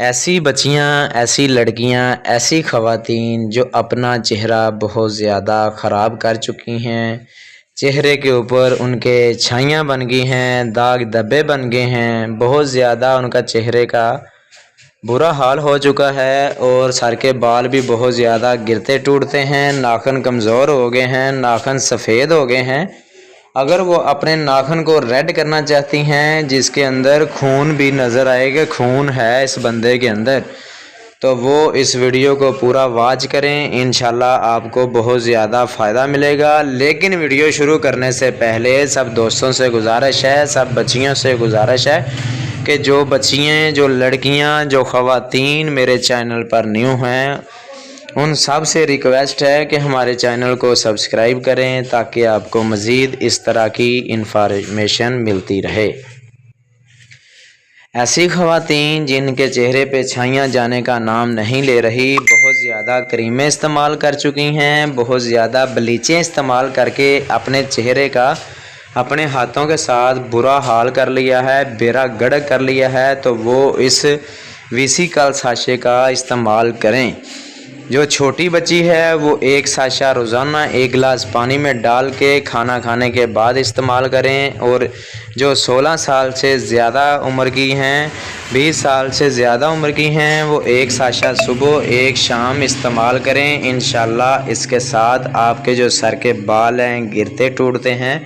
ऐसी बच्चियां, ऐसी लड़कियां, ऐसी ख़वातीन जो अपना चेहरा बहुत ज़्यादा ख़राब कर चुकी हैं, चेहरे के ऊपर उनके छाइयाँ बन गई हैं, दाग धब्बे बन गए हैं, बहुत ज़्यादा उनका चेहरे का बुरा हाल हो चुका है और सर के बाल भी बहुत ज़्यादा गिरते टूटते हैं, नाखून कमज़ोर हो गए हैं, नाखून सफ़ेद हो गए हैं। अगर वो अपने नाखून को रेड करना चाहती हैं, जिसके अंदर खून भी नज़र आएगा, खून है इस बंदे के अंदर, तो वो इस वीडियो को पूरा वॉच करें। इंशाल्लाह आपको बहुत ज़्यादा फ़ायदा मिलेगा। लेकिन वीडियो शुरू करने से पहले सब दोस्तों से गुजारिश है, सब बच्चियों से गुजारिश है कि जो बच्चियाँ, जो लड़कियाँ, जो ख़वातीन मेरे चैनल पर न्यू हैं, उन सब से रिक्वेस्ट है कि हमारे चैनल को सब्सक्राइब करें ताकि आपको मज़ीद इस तरह की इंफॉर्मेशन मिलती रहे। ऐसी ख़वातीन जिनके चेहरे पे छाइयाँ जाने का नाम नहीं ले रही, बहुत ज़्यादा क्रीमें इस्तेमाल कर चुकी हैं, बहुत ज़्यादा ब्लीचें इस्तेमाल करके अपने चेहरे का अपने हाथों के साथ बुरा हाल कर लिया है, बेड़ा गर्क कर लिया है, तो वो इस वीसीकॉल साशे का इस्तेमाल करें। जो छोटी बच्ची है वो एक साशा रोज़ाना 1 गिलास पानी में डाल के खाना खाने के बाद इस्तेमाल करें। और जो 16 साल से ज़्यादा उम्र की हैं, 20 साल से ज़्यादा उम्र की हैं, वो एक साशा सुबह एक शाम इस्तेमाल करें। इंशाल्लाह इसके साथ आपके जो सर के बाल हैं, गिरते टूटते हैं,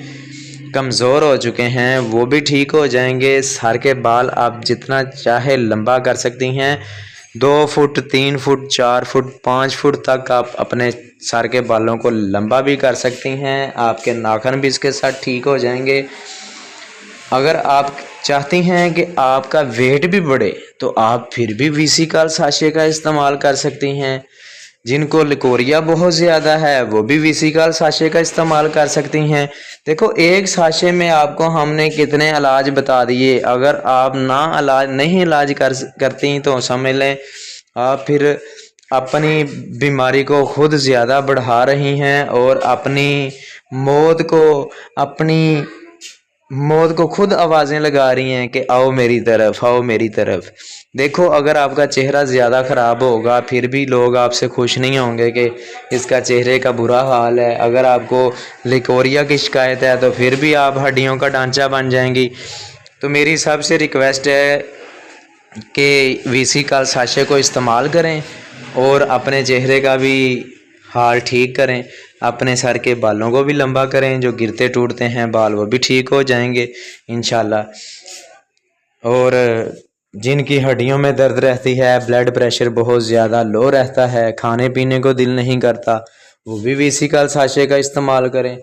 कमज़ोर हो चुके हैं, वो भी ठीक हो जाएंगे। सर के बाल आप जितना चाहे लंबा कर सकती हैं, 2 फुट, 3 फुट, 4 फुट, 5 फुट तक आप अपने सर के बालों को लंबा भी कर सकती हैं। आपके नाखून भी इसके साथ ठीक हो जाएंगे। अगर आप चाहती हैं कि आपका वेट भी बढ़े, तो आप फिर भी वीसीकॉल साशे का इस्तेमाल कर सकती हैं। जिनको लिकोरिया बहुत ज़्यादा है, वो भी वीसीकॉल साशे का इस्तेमाल कर सकती हैं। देखो, एक साशे में आपको हमने कितने इलाज बता दिए। अगर आप नहीं इलाज करती तो समझ लें आप फिर अपनी बीमारी को खुद ज़्यादा बढ़ा रही हैं और अपनी मौत को खुद आवाज़ें लगा रही हैं कि आओ मेरी तरफ, आओ मेरी तरफ। देखो, अगर आपका चेहरा ज़्यादा ख़राब होगा फिर भी लोग आपसे खुश नहीं होंगे कि इसका चेहरे का बुरा हाल है। अगर आपको लिकोरिया की शिकायत है तो फिर भी आप हड्डियों का ढांचा बन जाएंगी। तो मेरी सबसे रिक्वेस्ट है कि वीसीकॉल साशे को इस्तेमाल करें और अपने चेहरे का भी हाल ठीक करें, अपने सर के बालों को भी लंबा करें, जो गिरते टूटते हैं बाल वो भी ठीक हो जाएंगे इंशाल्लाह। और जिनकी हड्डियों में दर्द रहती है, ब्लड प्रेशर बहुत ज़्यादा लो रहता है, खाने पीने को दिल नहीं करता, वो भी वीसीकॉल साशे का इस्तेमाल करें।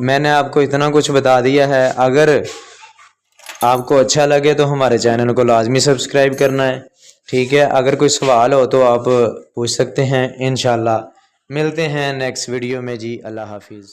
मैंने आपको इतना कुछ बता दिया है। अगर आपको अच्छा लगे तो हमारे चैनल को लाजमी सब्सक्राइब करना है, ठीक है। अगर कोई सवाल हो तो आप पूछ सकते हैं। इंशाल्लाह मिलते हैं नेक्स्ट वीडियो में जी। अल्लाह हाफिज़।